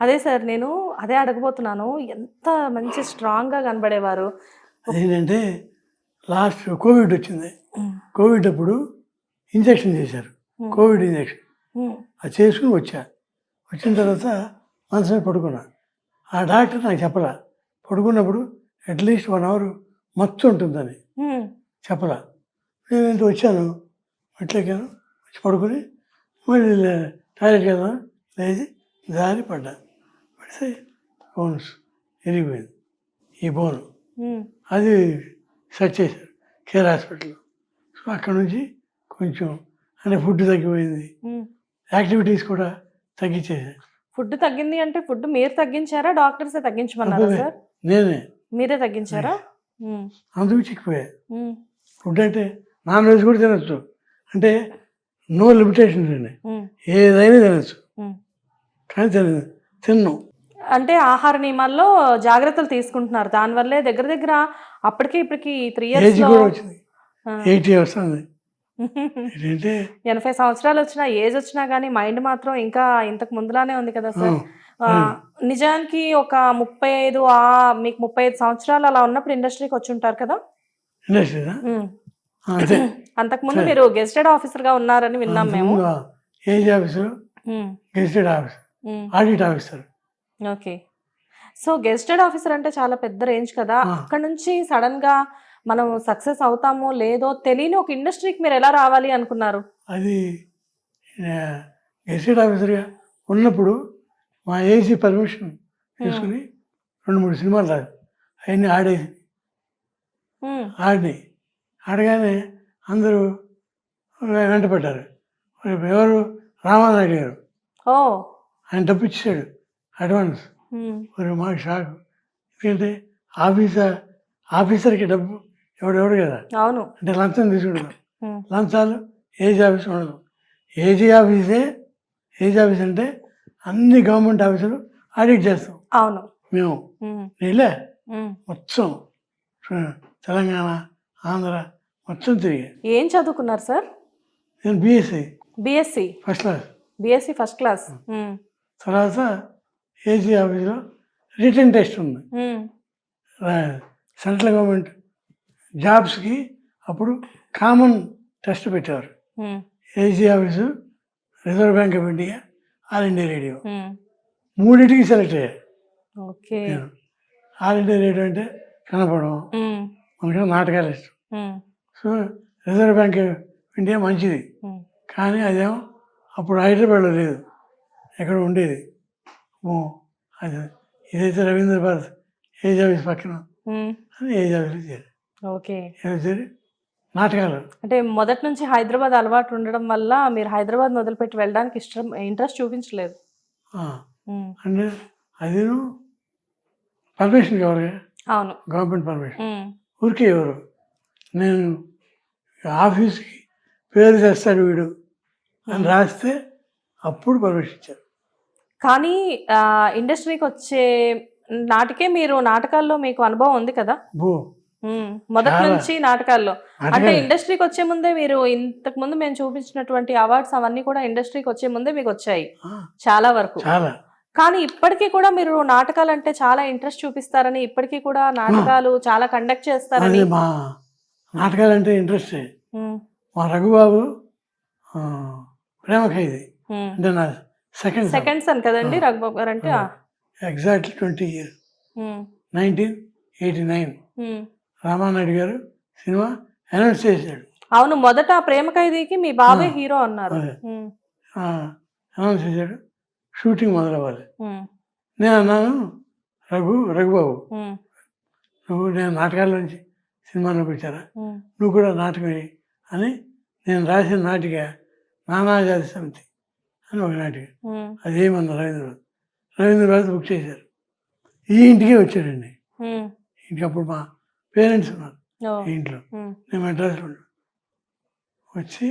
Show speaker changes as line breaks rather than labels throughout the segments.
అదే సార్ నేను అదే అడగబోతున్నాను. ఎంత మంచి స్ట్రాంగ్‌గా కనబడేవారు.
అదేంటంటే లాస్ట్ కోవిడ్ వచ్చింది.
హ్మ్.
కోవిడ్ అప్పుడు ఇంజెక్షన్ చేశారు. Covid injection.
హ్మ్.
అది చేసుకుని వచ్చా. వచ్చిన తర్వాత మంచం మీద పడుకున్నా. ఆ డాక్టర్ నాకు చెప్పలా. పడుకున్నప్పుడు అట్లీస్ట్ 1 అవర్ మత్తు ఉంటుందని
హ్మ్.
చెప్పలా. నేనేంటి వచ్చాను, మెట్లెక్కాను, వచ్చి పడుకొని మళ్ళీ టాయిలెట్కి వెళ్దాం లేచి జారి పడ్డా. పడితే బోన్స్ ఇరిగిపోయింది. ఈ బోను
హ్మ్.
అది సెట్ చేశారు కేర్ హాస్పిటల్లో. సో అక్కడ నుంచి కొంచెం అంటే ఫుడ్ తగ్గిపోయింది,
హ్మ్.
యాక్టివిటీస్ కూడా తగ్గించేసారు.
ఫుడ్ తగ్గింది అంటే ఫుడ్ మీరు తగ్గించారా? డాక్టర్సే తగ్గించమన్నారా
అబ్బే,
సార్?
నేనే
మీరే తగ్గించారా? హ్మ్.
అందుకు చిక్కిపోయా.
హ్మ్.
ఫుడ్ అంటే నాన్ వెజ్ కూడా తినచ్చు, అంటే నో లిమిటేషన్స్ అండి,
హ్మ్.
ఏదైనా తినచ్చు.
హ్మ్.
కానీ తిన్ను.
అంటే ఆహార నియమాల్లో జాగ్రత్తలు తీసుకుంటున్నారు. దానివల్లే దగ్గర దగ్గర అప్పటికి ఇప్పటికి 3
ఏజ్
ఇయర్స్‌లో
కూడా వచ్చింది,
ఆ!
80 వస్తుంది. ఏంటంటే
80 సంవత్సరాలు వచ్చినా, ఏజ్ వచ్చినా గానీ మైండ్ మాత్రం ఇంకా ఇంతకు ముందులానే ఉంది కదా సార్. నిజానికి ఒక 35 మీకు 35 సంవత్సరాలు అలా ఉన్నప్పుడు ఇండస్ట్రీకి వచ్చుంటారు కదా?
ఇండస్ట్రీనా
హ్మ్.
అంతే.
అంతకుముందు మీరు గెజిటెడ్ ఆఫీసర్‌గా ఉన్నారని విన్నాం మేము.
అంతకుముందు ఏజ్ ఆఫీసర్,
హ్మ్.
గెజిటెడ్ ఆఫీసర్,
హ్మ్.
Audit officer.
Okay. So, gazetted officer అంటే చాలా పెద్ద రేంజ్ కదా!
ఆ.
అక్కడి నుంచి సడెన్‌గా మనం సక్సెస్ అవుతామో లేదో తెలియని ఒక ఇండస్ట్రీకి మీరు ఎలా రావాలి అనుకున్నారు?
అది గెజిటెడ్ ఆఫీసర్గా ఉన్నప్పుడు మా ఏసీ పర్మిషన్ తీసుకుని 2-3 సినిమాలు రాదు అవన్నీ ఆడేసి
హ్మ్.
ఆడినాయి. ఆడగానే అందరూ వెంటపడ్డారు. ఎవరు రామానాయుడు గారు,
ఓహ్!
ఆయన డబ్బు ఇచ్చాడు అడ్వాన్స్.
హ్మ్.
మరి మాకు షాక్. ఎందుకంటే ఆఫీసర్కి డబ్బు ఎవడెవడు కదా,
అవును.
అంటే లంచం తీసుకుంటాం.
హ్మ్.
లంచాలు ఏజీ ఆఫీస్ ఉండదు. ఏజీ ఆఫీస్ అంటే అన్ని గవర్నమెంట్ ఆఫీసులు ఆడిట్ చేస్తాం
అవును.
మేము.
హ్మ్.
నీళ్ళే
హ్మ్.
మొత్తం తెలంగాణ, ఆంధ్ర మొత్తం తిరిగా.
ఏం చదువుకున్నారు సార్?
నేను BSc
BSc.
First class.
BSc first class. హ్మ్.
తర్వాత ఏజీ ఆఫీస్లో రిటర్న్ టెస్ట్ ఉంది.
హ్మ్.
సెంట్రల్ గవర్నమెంట్ జాబ్స్కి అప్పుడు కామన్ టెస్ట్ పెట్టేవారు.
హ్మ్.
AG office, Reserve Bank of India, All India Radio,
హ్మ్.
మూడింటికి సెలెక్ట్ అయ్యా
ఓకే.
నేను. ఆల్ ఇండియా రేడియో అంటే కనపడడం,
హ్మ్.
మనకి నాటకాలు ఇష్టం.
హ్మ్.
So reserve Bank of India మంచిది,
హ్మ్.
కానీ అదేమో అప్పుడు హైదరాబాద్లో లేదు, ఎక్కడ ఉండేది. అది ఇదైతే రవీంద్ర భారత్ ఏజ్ ఆఫీస్ పక్కన
హ్మ్.
అని ఏజ్ ఆఫీస్లో చేరి
ఓకే.
చేరి నాటకాలు.
అంటే మొదటి నుంచి హైదరాబాద్ అలవాటు ఉండడం వల్ల మీరు హైదరాబాద్‌ని వదిలిపెట్టి వెళ్ళడానికి ఇంట్రెస్ట్ చూపించలేదు. హ్మ్.
అంటే అది పర్మిషన్ కావాలి,
అవును.
Government permission.
హ్మ్.
ఊరికే ఎవరు నేను ఆఫీస్కి పేరు తెస్తాడు వీడు అని రాస్తే అప్పుడు పర్మిషన్ ఇచ్చారు.
కానీ ఇండస్ట్రీకొచ్చే నాటికే మీరు నాటకాల్లో మీకు అనుభవం ఉంది కదా?
బో
మొదటి
చాలా
నుంచి నాటకాల్లో. అంటే
నాటకాలే.
ఇండస్ట్రీకొచ్చే ముందే మీరు ఇంతకుముందు మేము చూపించినటువంటి అవార్డ్స్ అవన్నీ కూడా ఇండస్ట్రీకొచ్చే ముందే మీకొచ్చాయి.
ఆ,
చాలా వరకు.
చాలా.
కానీ ఇప్పటికీ కూడా మీరు నాటకాలంటే చాలా ఇంట్రెస్ట్ చూపిస్తారని, ఇప్పటికీ కూడా నాటకాలు చాలా కండక్ట్
అది
చేస్తారని.
మా నాటకాలంటే ఇంట్రెస్టే.
హ్మ్.
మా రఘుబాబు ప్రేమ ఖైదీ
హ్మ్.
అంటే నా సెకండ్
సెకండ్ సన్ కదండీ రఘుబాబు గారంటే.
ఎగ్జాక్ట్లీ 20 years,
హ్మ్.
1989
హ్మ్.
రామానాయుడు గారు సినిమా అనౌన్స్ చేశాడు.
అవును. మొదట 'ప్రేమ ఖైదీకి' మీ బాబే హీరో అన్నారు.
అదే
హ్మ్.
అనౌన్స్ చేశాడు, షూటింగ్ మొదలవ్వాలి.
హ్మ్.
నేను అన్నాను, రఘుబాబు
హ్మ్.
నేను నాటకాల్లోంచి సినిమాలోకి వచ్చారా,
హ్మ్.
నువ్వు కూడా నాటకం వేయి అని నేను రాసిన నాటిక నానాజాతి సమితి అని ఒక నాటిక.
హ్మ్.
అదేమన్నా రవీంద్రబాద్ బుక్ చేశారు. ఈ ఇంటికే వచ్చాడండి.
హ్మ్.
ఇంక అప్పుడు మా పేరెంట్స్ ఉన్నారు
ఓహ్!
ఈ ఇంట్లో,
హ్మ్.
నేను మెడ్రాస్లో ఉన్నాను. వచ్చి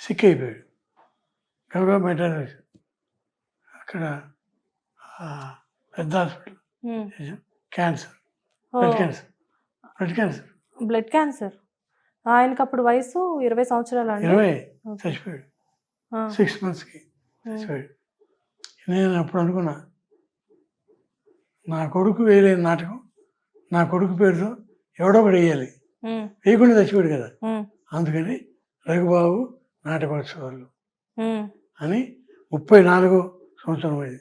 సిక్ అయిపోయాడు. గబగబా మెడ్రాస్ వచ్చాడు. అక్కడ పెద్ద హాస్పిటల్
హ్మ్.
క్యాన్సర్, బ్లడ్
ఓహ్!
Cancer. Blood cancer
blood cancer. ఆయనకప్పుడు వయసు 20 సంవత్సరాలా అండి?
20
ఓకే.
చచ్చిపోయాడు.
ఆ!
6 monthsకి
హ్మ్.
చచ్చిపోయాడు. నేను అప్పుడు అనుకున్నా, నా కొడుకు వేయలేని నాటకం నా కొడుకు పేరుతో ఎవడో ఒకటి వేయాలి, వేయకుండా చచ్చిపోయాడు కదా, అందుకని రఘుబాబు నాటకోత్సవాలు అని 34వ సంవత్సరం ఇది.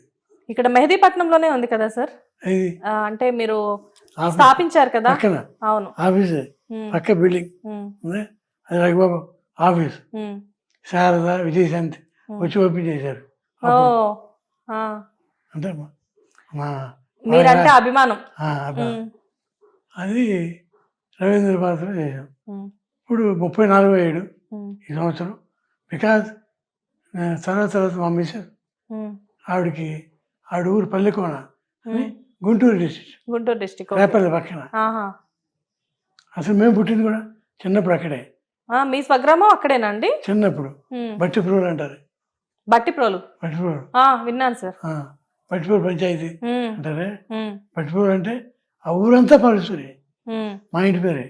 ఇక్కడ మెహదీపట్నంలోనే ఉంది కదా సార్,
ఇది
అంటే మీరు స్థాపించారు కదా.
పక్కన
అవును,
ఆఫీస్ పక్క బిల్డింగ్ ఉంది, అది రఘుబాబు ఆఫీస్. శారద విజయశాంతి వచ్చి ఓపెన్ చేశారు. అంటే మా
మీరంటే అభిమానం.
అది రవీంద్ర పాత్ర చేశాం. ఇప్పుడు 34వ ఏడు ఈ సంవత్సరం. బికాజ్ తర్వాత మా మిస్సెస్ ఆవిడకి ఆవిడ ఊరు పల్లెకోన అని గుంటూరు డిస్ట్రిక్ట్ రేపల్లి పక్కన. అసలు మేము పుట్టింది కూడా చిన్నప్పుడు అక్కడే.
మీ స్వగ్రామం అక్కడేనండి?
చిన్నప్పుడు బట్టిప్రోలు అంటారు.
బట్టిప్రోలు విన్నాను సార్.
బట్టిప్రోలు పంచాయతీ అంటారే. బట్టిప్రోలు అంటే ఆ ఊరంతా పరుస్తుంది. మా ఇంటి పేరే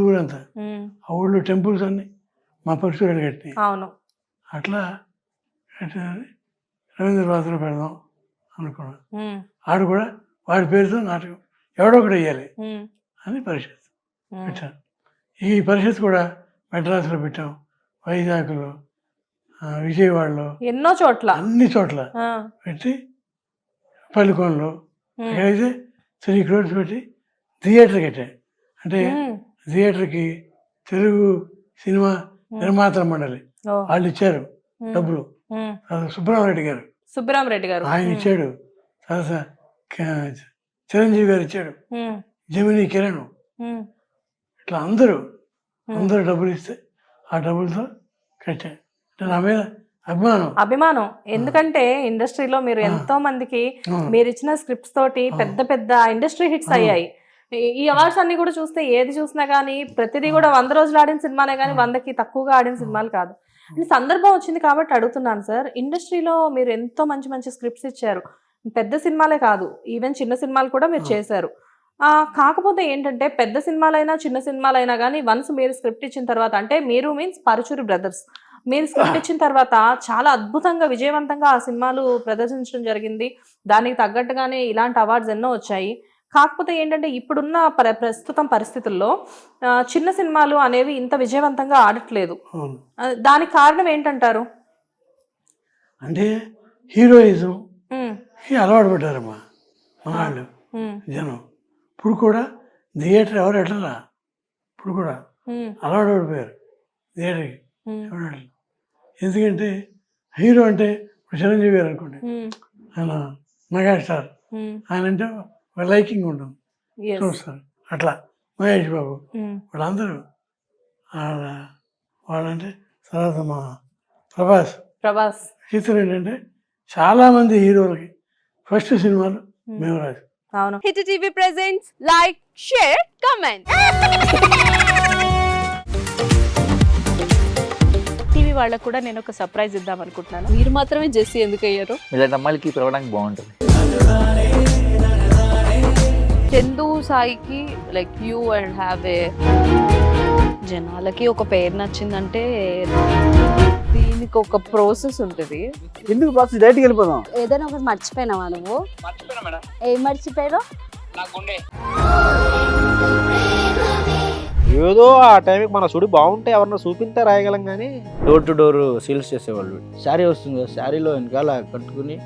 ఊరంతా. ఆ ఊళ్ళో టెంపుల్స్ అన్ని మా పరుసూరు కట్టినాయి.
అవును.
అట్లా రవీంద్ర పాత్ర పెడదాం అనుకున్నాను. ఆడు కూడా వాడి పేరుతో నాటకం ఎవడో ఒకటి వేయాలి అని పరిషత్ పెట్టాను. ఈ పరిషత్ కూడా మెడ్రాస్లో పెట్టాం, వైజాగ్లో, విజయవాడలో,
ఎన్నో చోట్ల, అన్ని
చోట్ల పెట్టి, పల్లికోనలో ఎక్కడైతే 3 crores పెట్టి థియేటర్ కట్టాయి. అంటే థియేటర్కి తెలుగు సినిమా నిర్మాతల మండలి వాళ్ళు ఇచ్చారు డబ్బులు. సుబ్బరామరెడ్డి గారు ఆయన ఇచ్చాడు. తర్వాత చిరంజీవి గారు ఇచ్చాడు, జమినీ కిరణ్, ఇట్లా అందరూ డబ్బులు ఇస్తే ఆ డబ్బులతో కట్టాను. నా మీద
అభిమానం. ఎందుకంటే ఇండస్ట్రీలో మీరు ఎంతో మందికి మీరు ఇచ్చిన స్క్రిప్ట్స్ తోటి పెద్ద పెద్ద ఇండస్ట్రీ హిట్స్ అయ్యాయి. ఈ అవార్డ్స్ అన్ని కూడా చూస్తే ఏది చూసినా గానీ ప్రతిదీ కూడా 100 రోజులు ఆడిన సినిమానే కానీ 100కి తక్కువగా ఆడిన సినిమాలు కాదు. సందర్భం వచ్చింది కాబట్టి అడుగుతున్నాను సార్. ఇండస్ట్రీలో మీరు ఎంతో మంచి మంచి స్క్రిప్ట్స్ ఇచ్చారు, పెద్ద సినిమాలే కాదు, ఈవెన్ చిన్న సినిమాలు కూడా మీరు చేశారు. కాకపోతే ఏంటంటే పెద్ద సినిమాలైనా చిన్న సినిమాలైనా కానీ వన్స్ మీరు స్క్రిప్ట్ ఇచ్చిన తర్వాత, అంటే మీరు మీన్స్ పరుచూరి బ్రదర్స్, మీరు స్క్రిప్ట్ ఇచ్చిన తర్వాత చాలా అద్భుతంగా విజయవంతంగా ఆ సినిమాలు ప్రదర్శించడం జరిగింది. దానికి తగ్గట్టుగానే ఇలాంటి అవార్డ్స్ ఎన్నో వచ్చాయి. కాకపోతే ఏంటంటే ఇప్పుడున్న ప్రస్తుతం పరిస్థితుల్లో చిన్న సినిమాలు అనేవి ఇంత విజయవంతంగా ఆడట్లేదు. దానికి కారణం ఏంటంటారు?
అంటే హీరోయిజం అలవాటు పడ్డారమ్మా వాళ్ళు జనం. ఇప్పుడు కూడా థియేటర్ ఎవరు ఎట్లా, ఇప్పుడు కూడా అలవాటు పడిపోయారు థియేటర్కి. ఎందుకంటే హీరో అంటే ఇప్పుడు చిరంజీవి గారు అనుకోండి, ఆయన మెగాస్టార్, ఆయన అంటే లైకింగ్ ఉంటుంది, చూస్తారు. అట్లా మహేష్ బాబు వాళ్ళందరూ వాళ్ళంటే. తర్వాత మా ప్రభాస్ చిత్రం ఏంటంటే చాలామంది హీరోలకి ఫస్ట్ సినిమాలు మేము రాదు.
Hit TV presents like, share, comment. TV వాళ్ళకు కూడా నేను ఒక సర్ప్రైజ్ ఇద్దాం అనుకుంటున్నాను. మీరు మాత్రమే జెస్సీ ఎందుకు అయ్యారు?
ఇలాంటి అమ్మాయిలకి పిలవడానికి బాగుంటుంది.
చందు సాయికి like you and have a, జనాలకి ఒక పేరు నచ్చిందంటే దీనికి ఒక ప్రాసెస్ ఉంటుంది.
ఎందుకు ప్రాసెస్? డైరెక్ట్గా వెళ్ళిపోదాం.
ఏదైనా ఒకటి మర్చిపోయినావా నువ్వు? ఏం మర్చిపోయావు?
ఏదో ఆ టైంకి మన సుడి బాగుంటే ఎవరన్నా చూపిస్తే రాయగలం కానీ డోర్ టు డోర్ సేల్స్ చేసేవాళ్ళు. శారీ వస్తుంది, శారీలో వెనకాల కట్టుకుని